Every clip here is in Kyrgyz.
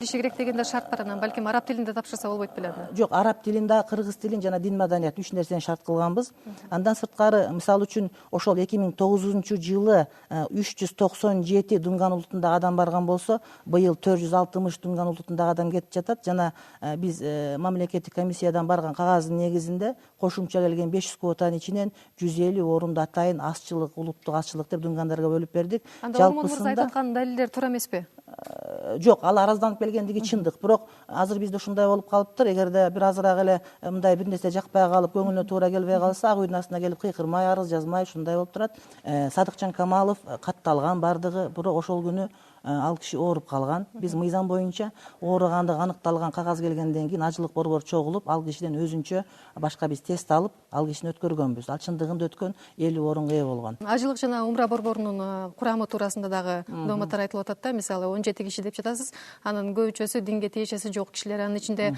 Билиши керек деген да шарт бар, анан балким араб тилинде тапшырса болбойт беле анда? Жок, араб тилинде, кыргыз тилин жана дин маданият 3 нерсени шарт кылганбыз. Андан сырткары, мисалы үчүн ошол 2009-жылы 397 Дунган улутундагы адам барган болсо, быйыл 460 Дунган улутундагы адам кетип жатат. Жана биз мамлекеттик комиссиядан барган кагаздын негизинде кошумча келген 500 квотанын ичинен 150 орунду атайын асчылык, улуттук асчылык деп Дунгандарга бөлүп бердик. Анда Ормон мырза айтып аткан далилдер туура эмеспи? Жок, ал аразданып келгендиги чындык. Бирок азыр бизде ушундай болуп калыптыр. Эгерде бир азыраак эле мындай бир нерсе жакпай калып, көңүлүнө туура келбей калса, ак үйдүн астына келип кыйкырмай, арыз жазмай ушундай болуп турат. Садыкчан Камалов катталган бардыгы, бирок ошол күнү ал киши ооруп калган. Биз мыйзам боюнча ооругандыгы аныкталган кагаз келгенден кийин ажылык борбор чогулуп, ал кишиден өзүнчө башка биз тест алып, ал кишини өткөргөнбүз. Ал чындыгында өткөн 50 орунга ээ болгон. Ажылык жана умра борборунун курамы туурасында дагы дооматтар айтылып атат да. Мисалы 17 киши деп жатасыз. Анын көбүчөсү динге тиешеси жок кишилер. Анын ичинде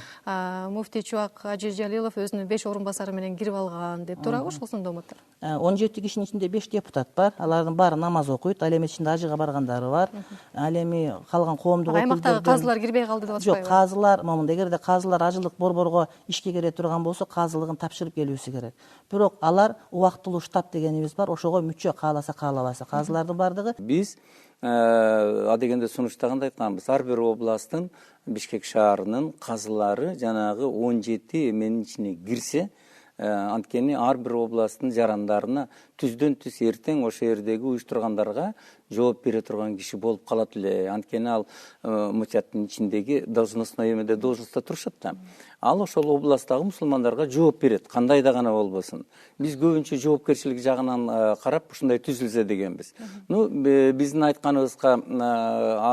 муфтий Чубак Ажи Жалилов өзүнүн 5 орун басары менен кирип алган деп. Туурабы ошолсун дооматтар? 17 кишинин ичинде 5 депутат бар. Алардын баары намаз окуйт. Ал эми ичинде ажыга баргандары бар. Ал эми калган коомдук аймактагы казылар кирбей калды деп атпайбы? Жок, казылар, момунда эгерде казылар ажылык борборго ишке кире турган болсо, казылыгын тапшырып келүүсү керек. Бирок алар убактылуу штаб дегенибиз бар, ошого мүчө, кааласа каалабаса. Казылардын бардыгы биз адегенде сунуштаганда айтканбыз, ар бир областтын Бишкек шаарынын казылары жанагы 17 эменин ичине кирсе, анткени ар бир областтын жарандарына түздөн түз эртең ошол жердеги уюштургандарга жооп бере турган киши болуп калат эле. Анткени ал мучаттын ичиндеги должностной эмеде должностто турушат да. Ал ошол областтагы мусулмандарга жооп берет, кандай да гана болбосун. Биз көбүнчө жоопкерчилик жагынан карап ушундай түзүлсө дегенбиз. Биздин айтканыбызга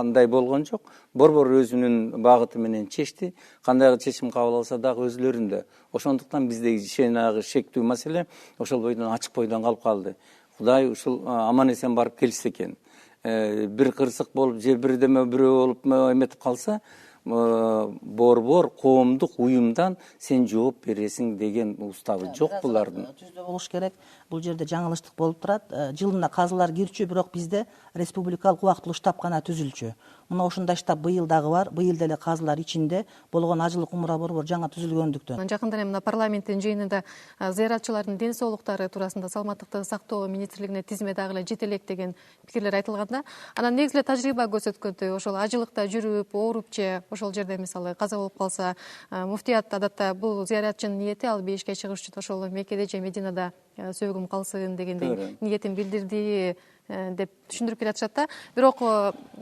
андай болгон жок. Борбор өзүнүн багыты менен чечти. Кандай чечим кабыл алса дагы өзүлөрүндө. Ошондуктан биздеги шектүү маселе ошол бойдон ачык бойдон калып калды. Кудай ушул аман эсен барып келсе экен. Бир кырсык болуп, же бирдеме бирөө болуп эметип калса, борбор коомдук уюмдан сен жооп бересиң деген уставы жок булардын. Түздө болуш керек. Бул жерде жаңылыштык болуп турат. Жылына казылар кирчү, бирок бизде республикалык убактылуу штаб гана түзүлчү. Мына ушундай штаб быйыл дагы бар. Быйыл деле казылар ичинде болгон ажылык умра борбор жаңа түзүлгөндүктөн. Жакында эле мына парламенттин жыйынында зыяратчылардын ден соолуктары туурасында саламаттыкты сактоо министрлигине тизме дагы эле жете элек деген пикирлер айтылганда, анан негизи эле тажрыйба көрсөткөндөй, ошол ажылыкта жүрүп, ооруп же ошол жерде мисалы каза болуп калса, муфтият адатта бул зыяратчынын ниети ал бейишке чыгыш үчүн ошол Меккеде же Мединада сөөгүм калсын дегендей ниетин билдирди деп түшүндүрүп беришат да. Бирок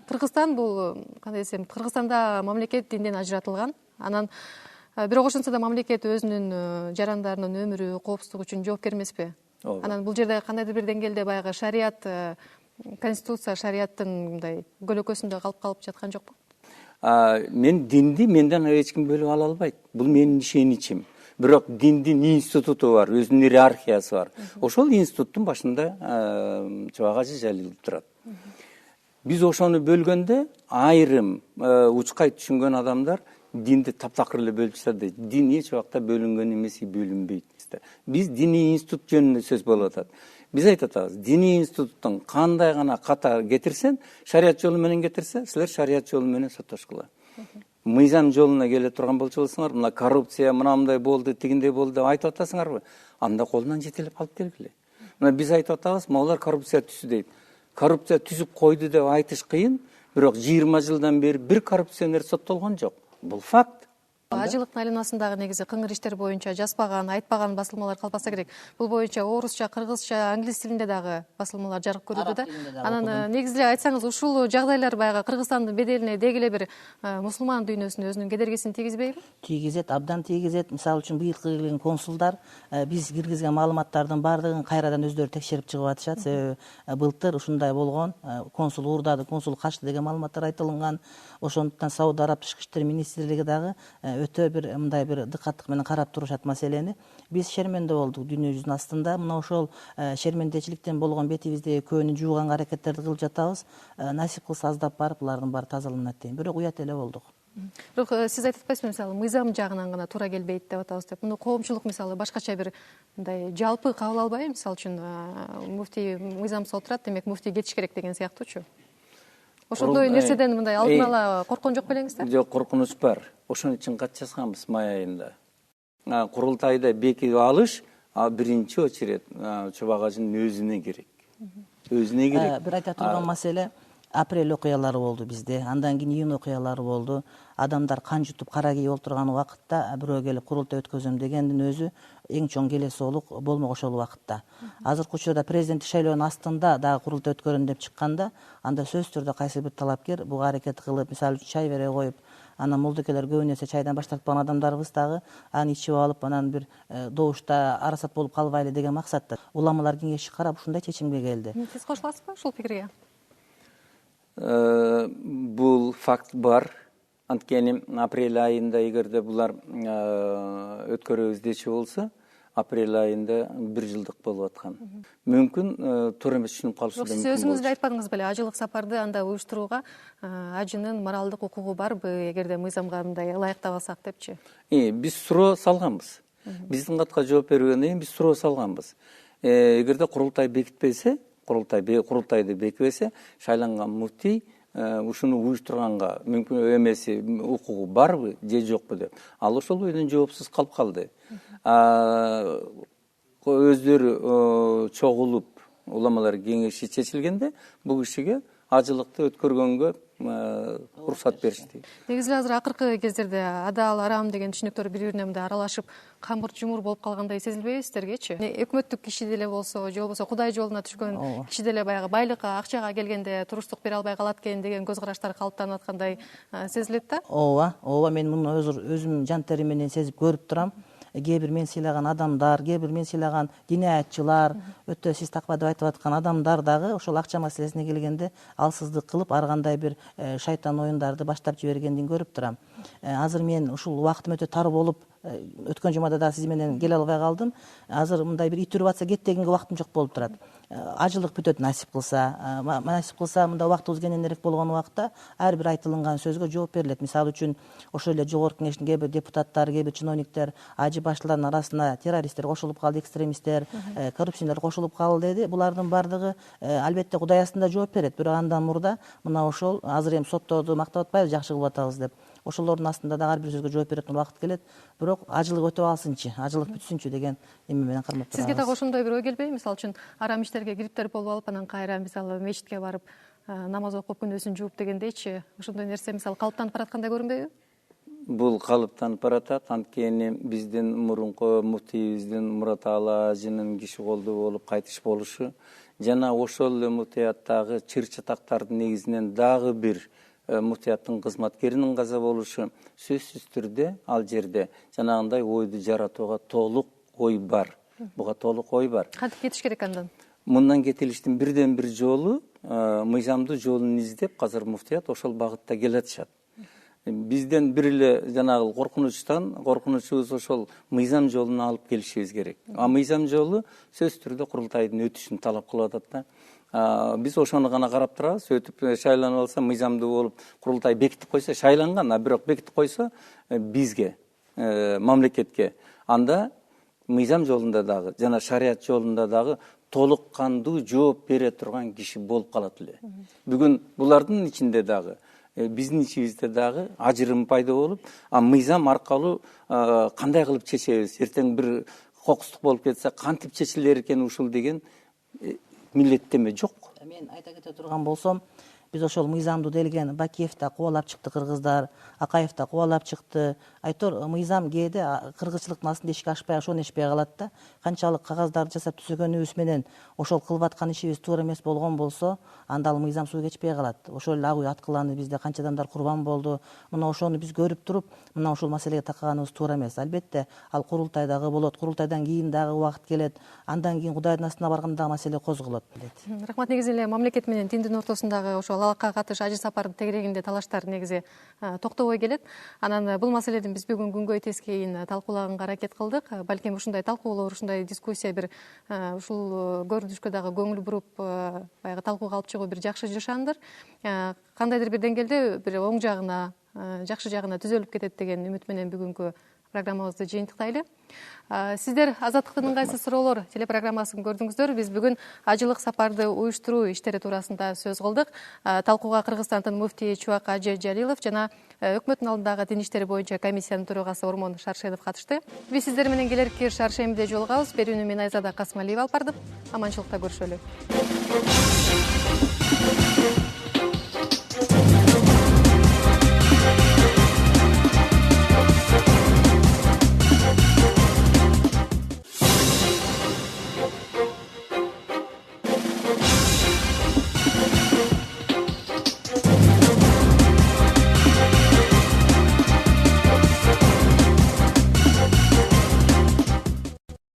Кыргызстан бул кандай десем, Кыргызстанда мамлекет динден ажыратылган. Анан бирок ошентсе да мамлекет өзүнүн жарандарынын өмүрү, коопсуздугу үчүн жоопкер эмеспи? Анан бул жерде кандайдыр бир деңгээлде баягы шарият, конституция шариаттын мындай көлөкөсүндө калып жаткан жокпу? Мен динди менден эч ким бөлүп ала албайт. Бул менин ишеничим. Бирок диндин институту бар, өзүнүн иерархиясы бар. Ошол институттун башында Чубак Ажи Жалилов турат. Биз ошону бөлгөндө айрым учкай түшүнгөн адамдар динди таптакыр эле бөлүп жатат. Дин эч убакта бөлүнгөн эмес, бөлүнбөйт. Биз диний институт жөнүндө сөз болуп атат. Биз айтып атабыз, диний институттун кандай гана ката кетирсен, шарият жолу менен кетирсе, силер шарият жолу менен соттошкула. Мыйзам жолуна келе турган болсоңар, мына коррупция мындай болду, тигиндей болду деп айтып атасыңарбы? Анда колунан жетелеп алып келгиле. Мына биз айтып атабыз, могулар коррупция түздү дейт. Коррупция түзүп койду деп айтыш кыйын, бирок 20 жылдан бери бир коррупционер соттолгон жок. Бул факт. Ажылыктын айланасындагы негизи кыңыр иштер боюнча жазбаган, айтпаган басылмалар калпаса керек. Бул боюнча орусча, кыргызча, англис тилинде дагы басылмалар жарык көрүүдө да. Анан негизи эле айтсаңыз, ушул жагдайлар баягы Кыргызстандын беделине деги эле бир мусулман дүйнөсүнө өзүнүн кедергисин тийгизбейби? Тийгизет, абдан тийгизет. Мисалы үчүн быйылкы келген консулдар биз киргизген маалыматтардын баардыгын кайрадан өздөрү текшерип чыгып атышат. Себеби былтыр ушундай болгон, консул уурдады, консул качты деген маалыматтар айтылган. Ошондуктан Сауд Араб тышкы иштер министрлиги дагы өтө бир мындай бир дыкаттык менен карап турушат маселени. Биз шерменде болдук дүйнө жүзүнүн астында. Мына ошол шермендечиликтен болгон бетибиздеги көөнү жууганга аракеттерди кылып жатабыз. Насип кылса аздап барып, булардын баары тазаланат дейм. Бирок уят эле болдук. Бирок сиз айтып атпайсызбы, мисалы мыйзам жагынан гана туура келбейт деп атабыз деп. Муну коомчулук мисалы башкача бир мындай жалпы кабыл албайбы? Мисалы үчүн муфтий мыйзамсыз отурат, демек муфтий кетиш керек деген сыяктуучу. Ошондой нерседен мындай алдын ала корккон жок белеңиздер? Жок, коркунуч бар. Ошон үчүн кат жазганбыз май айында. Курултайда бекип алыш биринчи очеред чобак ажынын өзүнө керек. Өзүнө керек. Бир айта турган маселе, апрель окуялары болду бизде, андан кийин июнь окуялары болду. Адамдар кан жутуп кара кийип отурган убакытта бирөө келип курултай өткөзөм дегендин өзү эң чоң келеси олук болмок ошол убакытта. Азыркы учурда президенттик шайлоонун астында дагы курултай өткөрөм деп чыкканда, анда сөзсүз түрдө кайсы бир талапкер буга аракет кылып, мисалы үчүн чай бере коюп, анан молдокелер көбүн эсе чайдан баш тартпаган адамдарыбыз дагы аны ичип алып, анан бир добушта арасат болуп калбайлы деген максатта уламалар кеңеши карап ушундай чечимге келди. Сиз кошуласызбы ушул пикирге? Бул факт бар. Анткени апрель айында эгерде булар өткөрөбүз дечи болсо, апрель айында 1 жылдык болуп аткан. Мүмкүн туура эмес түшүнүп калышы да мүмкүн. Сиз өзүңүз эле айтпадыңыз беле, ажылык сапарды анда уюштурууга ажынын моралдык укугу барбы, эгерде мыйзамга мындай ылайыктабасак депчи? Биз суроо салганбыз. Биздин катка жооп бергенден кийин биз суроо салганбыз. Эгерде курултай бекитпесе, курултайды бекитпесе, шайланган муфтий ушуну уюштурганга мүмкүн эмеси укугу барбы же жокпу деп. Ал ошол бойдон жоопсуз калып калды. Өздөрү чогулуп уламалар кеңеши чечилгенде бул кишиге ажылыкты өткөргөнгө уруксат беришти. Негизи азыр акыркы кездерде адал, арам деген түшүнүктөр бири-бирине мындай аралашып, камыр-жумур болуп калгандай сезилбейби сиздергечи? Өкмөттүк киши деле болсо, же болбосо Кудай жолуна түшкөн киши деле баягы байлыкка, акчага келгенде туруштук бере албай калат экен деген көз караштар калыптанып аткандай сезилет да? Ооба, мен муну өзүм жан терим менен сезип көрүп турам. Кээ бир мен сыйлаган адамдар, кээ бир мен сыйлаган диниятчылар, өтө сиз такпа деп айтып аткан адамдар дагы ошол акча маселесине келгенде алсыздык кылып, ар кандай бир шайтан оюндарды баштап жибергендин көрүп турам. Азыр мен ушул убактым өтө тар болуп, өткөн жумада да сиз менен келе албай калдым. Азыр мындай бир ит үрүп атса кет дегенге убактым жок болуп турат. Ажылык бүтөт насип кылса, мындай убактыбыз кененирээк болгон убакта ар бир айтылган сөзгө жооп берилет. Мисалы үчүн ошол эле жогорку кеңештин кээ бир депутаттары, кээ бир чиновниктер ажы баштылардын арасына террористтер кошулуп калды, экстремисттер, коррупционерлер кошулуп калды деди. Булардын бардыгы албетте Кудай астында жооп берет. Бирок андан мурда мына ошол азыр эми соттоду мактап атпайбыз, жакшы кылып атабыз деп. Ошолордун астында да ар бир сөзгө жооп беретін убакыт келет. Бирок ажылык өтүп алсынчы, ажылык бүтсүнчү деген эме менен кармап турабыз. Сизге дагы ошондой бир ой келбейби? Мисалы үчүн арам иштерге кириптер болуп алып, анан кайра мисалы мечитке барып намаз окуп күнөөсүн жууп дегендейчи, ошондой нерсе мисалы калыптанып бараткандай көрүнбөйбү? Бул калыптанып баратат. Анткени биздин мурунку муфтийибиздин Мураталы ажынын киши колдуу болуп кайтыш болушу жана ошол эле муфтияттагы чыр-чатактардын негизинен дагы бир муфтияттын кызматкеринин каза болушу сөзсүз түрдө ал жерде жанагындай ойду жаратууга толук ой бар. Буга толук ой бар. Кантип кетиш керек андан? Мындан кетилиштин бирден бир жолу мыйзамдуу жолун издеп азыр муфтият ошол багытта келатышат. Бизден бир эле жанагы коркунучубуз ошол мыйзам жолуна алып келишибиз керек. Мыйзам жолу сөзсүз түрдө курултайдын өтүшүн талап кылып атат да. Биз ошону гана карап турабыз. Өтүп шайланып алса, мыйзамдуу болуп курултай бекитип койсо, шайланган, бирок бекитип койсо бизге, мамлекетке, анда мыйзам жолунда дагы жана шарият жолунда дагы толук кандуу жооп бере турган киши болуп калат эле. Бүгүн булардын ичинде дагы биздин ичибизде дагы ажырым пайда болуп, мыйзам аркылуу кандай кылып чечебиз, эртең бир кокустук болуп кетсе кантип чечилер экен ушул деген милдеттеме жок. Мен айта кете турган болсом, биз ошол мыйзамдуу делген Бакиев да кубалап чыкты, кыргыздар, Акаев да кубалап чыкты. Айтор мыйзам кээде кыргызчылыктын астында ишке ашпай, ошонешпей калат да. Канчалык кагаздарды жасап түзөгөнүбүз менен ошол кылып аткан ишибиз туура эмес болгон болсо, анда ал мыйзам суу кечпей калат. Ошол эле ак үй аткыланды, бизде канча адамдар курбан болду. Мына ошону биз көрүп туруп, мына ушул маселеге такаганыбыз туура эмес. Албетте ал курултайдагы болот, курултайдан кийин дагы убакыт келет. Андан кийин Кудайдын астына барганда дагы маселе козголот. Рахмат. Негизи эле мамлекет менен диндин ортосундагы ошол алакка катыш ажы сапардын тегерегинде талаштар негизи токтобой келет. Анан бул маселени биз бүгүн күнгөй тескейин талкуулаганга аракет кылдык. Балким ушундай талкуулоо, ушундай дискуссия бир ушул көрүнүшкө дагы көңүл буруп баягы талкууга алып чыгуу бир жакшы жашандыр. Кандайдыр бир деңгээлде бир оң жагына, жакшы жагына түзөлүп кетет деген үмүт менен бүгүнкү программабызды жыйынтыктайлы. Сиздер Азаттыктын ыңгайсыз суроолор телепрограммасын көрдүңүздөр. Биз бүгүн ажылык сапарды уюштуруу иштери туурасында сөз кылдык. Талкууга Кыргызстандын муфтийи Чубак Ажы Жалилов жана өкмөттүн алдындагы дин иштери боюнча комиссиянын төрагасы Ормон Шаршенов катышты. Биз сиздер менен келерки шаршембиде жолугабыз. Берүүнү мен Айзада Касмалиева алып бардым. Аманчылыкта көрүшөлү.